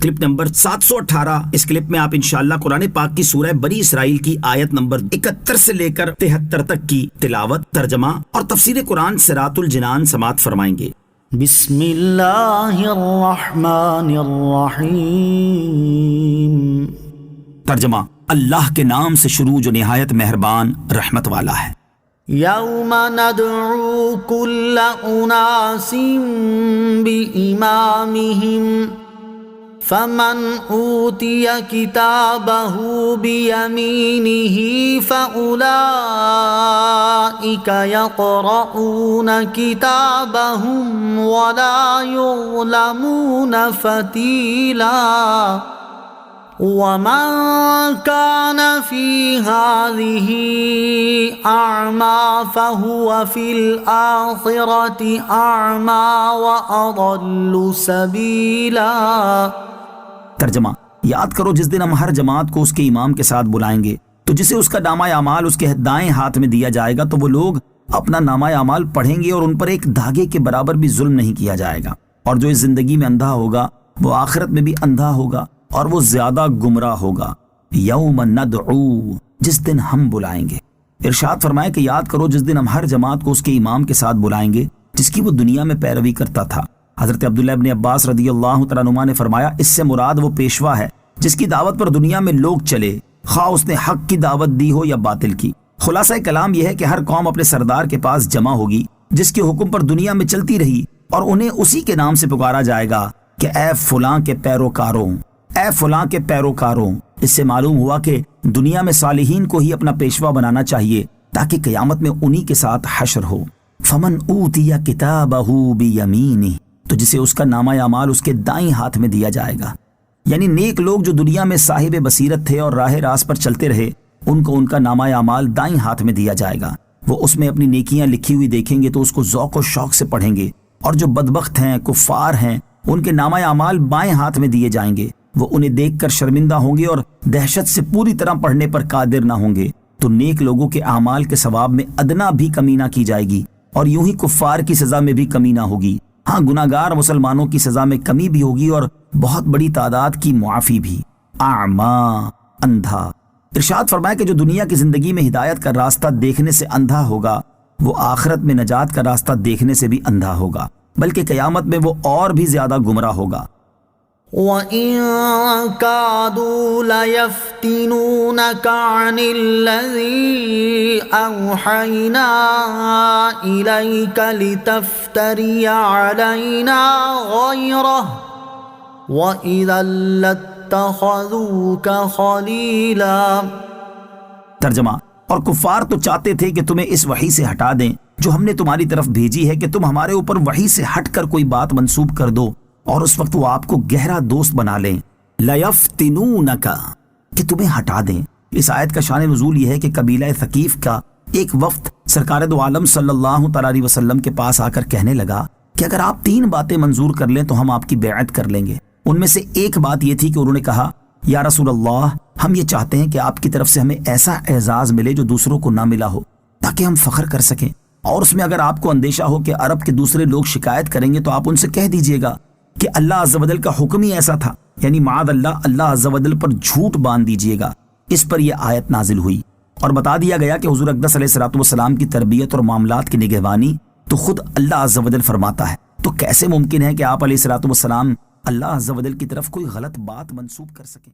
Clip number 718۔ اس clip میں آپ انشاءاللہ قرآن پاک کی سورہ بنی اسرائیل کی آیت نمبر 71 سے لے کر 73 تک کی تلاوت، ترجمہ اور تفسیر قرآن صراط الجنان سماعت فرمائیں گے۔ بسم اللہ الرحمن الرحیم۔ ترجمہ: اللہ کے نام سے شروع جو نہایت مہربان رحمت والا ہے۔ یوم ندعو کل اناس بإمامہم فمن اوتی کتابہ بیمینہ فأولئک یقرؤون کتابہم ولا یظلمون فتیلا ومن كان في هذه أعمى فهو في الآخرة أعمى وأضل سبيلا۔ ترجمہ: یاد کرو جس دن ہم ہر جماعت کو اس کے امام کے ساتھ بلائیں گے تو جسے اس کا نامہ اعمال اس کے دائیں ہاتھ میں دیا جائے گا تو وہ لوگ اپنا نامہ اعمال پڑھیں گے اور ان پر ایک دھاگے کے برابر بھی ظلم نہیں کیا جائے گا، اور جو اس زندگی میں اندھا ہوگا وہ آخرت میں بھی اندھا ہوگا اور وہ زیادہ گمراہ ہوگا۔ یوم ندعو، جس دن ہم بلائیں گے۔ ارشاد فرمائے کہ یاد کرو جس دن ہم ہر جماعت کو اس کے امام کے ساتھ بلائیں گے جس کی وہ دنیا میں پیروی کرتا تھا۔ حضرت عبداللہ ابن عباس رضی اللہ تعالیٰ عنہما نے فرمایا اس سے مراد وہ پیشوا ہے جس کی دعوت پر دنیا میں لوگ چلے، خواہ اس نے حق کی دعوت دی ہو یا باطل کی۔ خلاصہ کلام یہ ہے کہ ہر قوم اپنے سردار کے پاس جمع ہوگی جس کے حکم پر دنیا میں چلتی رہی، اور انہیں اسی کے نام سے پکارا جائے گا کہ اے فلاں کے پیروکاروں، اے فلاں کے پیروکاروں۔ اس سے معلوم ہوا کہ دنیا میں صالحین کو ہی اپنا پیشوا بنانا چاہیے تاکہ قیامت میں انہی کے ساتھ حشر ہو۔ فمن اوتی کتابہ بیمینہ، تو جسے اس کا نامہ اعمال اس کے دائیں ہاتھ میں دیا جائے گا، یعنی نیک لوگ جو دنیا میں صاحب بصیرت تھے اور راہ راست پر چلتے رہے ان کو ان کا نامہ اعمال دائیں ہاتھ میں دیا جائے گا۔ وہ اس میں اپنی نیکیاں لکھی ہوئی دیکھیں گے تو اس کو ذوق و شوق سے پڑھیں گے، اور جو بدبخت ہیں، کفار ہیں، ان کے نامہ اعمال بائیں ہاتھ میں دیے جائیں گے۔ وہ انہیں دیکھ کر شرمندہ ہوں گے اور دہشت سے پوری طرح پڑھنے پر قادر نہ ہوں گے۔ تو نیک لوگوں کے اعمال کے ثواب میں ادنا بھی کمی نہ کی جائے گی، اور یوں ہی کفار کی سزا میں بھی کمی نہ ہوگی۔ ہاں، گناہگار مسلمانوں کی سزا میں کمی بھی ہوگی اور بہت بڑی تعداد کی معافی بھی۔ اعمیٰ، اندھا۔ ارشاد فرمایا کہ جو دنیا کی زندگی میں ہدایت کا راستہ دیکھنے سے اندھا ہوگا وہ آخرت میں نجات کا راستہ دیکھنے سے بھی اندھا ہوگا، بلکہ قیامت میں وہ اور بھی زیادہ گمراہ ہوگا۔ وَإِن كَادُوا لَيَفْتِنُونَكَ عَنِ الَّذِي أَوْحَيْنَا إِلَيْكَ لِتَفْتَرِيَ عَلَيْنَا غَيْرَهُ وَإِذًا لَاتَّخَذُوكَ خَلِيلًا۔ ترجمہ: اور کفار تو چاہتے تھے کہ تمہیں اس وحی سے ہٹا دیں جو ہم نے تمہاری طرف بھیجی ہے، کہ تم ہمارے اوپر وحی سے ہٹ کر کوئی بات منسوب کر دو، اور اس وقت وہ آپ کو گہرا دوست بنا لیں۔ لَيَفْتِنُونَكَ، کہ تمہیں ہٹا دیں۔ اس آیت کا شان نزول یہ ہے کہ قبیلہ ثقیف کا ایک وفد سرکار دو عالم صلی اللہ تعالیٰ علیہ وسلم کے پاس آ کر کہنے لگا کہ اگر آپ 3 باتیں منظور کر لیں تو ہم آپ کی بیعت کر لیں گے۔ ان میں سے ایک بات یہ تھی کہ انہوں نے کہا یا رسول اللہ، ہم یہ چاہتے ہیں کہ آپ کی طرف سے ہمیں ایسا اعزاز ملے جو دوسروں کو نہ ملا ہو تاکہ ہم فخر کر سکیں، اور اس میں اگر آپ کو اندیشہ ہو کہ عرب کے دوسرے لوگ شکایت کریں گے تو آپ ان سے کہہ دیجئے گا کہ اللہ عز و جل کا حکم ہی ایسا تھا، یعنی معاذ اللہ عز و جل پر جھوٹ باندھ دیجئے گا۔ اس پر یہ آیت نازل ہوئی اور بتا دیا گیا کہ حضور اقدس علیہ الصلوۃ والسلام کی تربیت اور معاملات کی نگہبانی تو خود اللہ عز و جل فرماتا ہے، تو کیسے ممکن ہے کہ آپ علیہ الصلوۃ والسلام اللہ عز و جل کی طرف کوئی غلط بات منسوب کر سکیں؟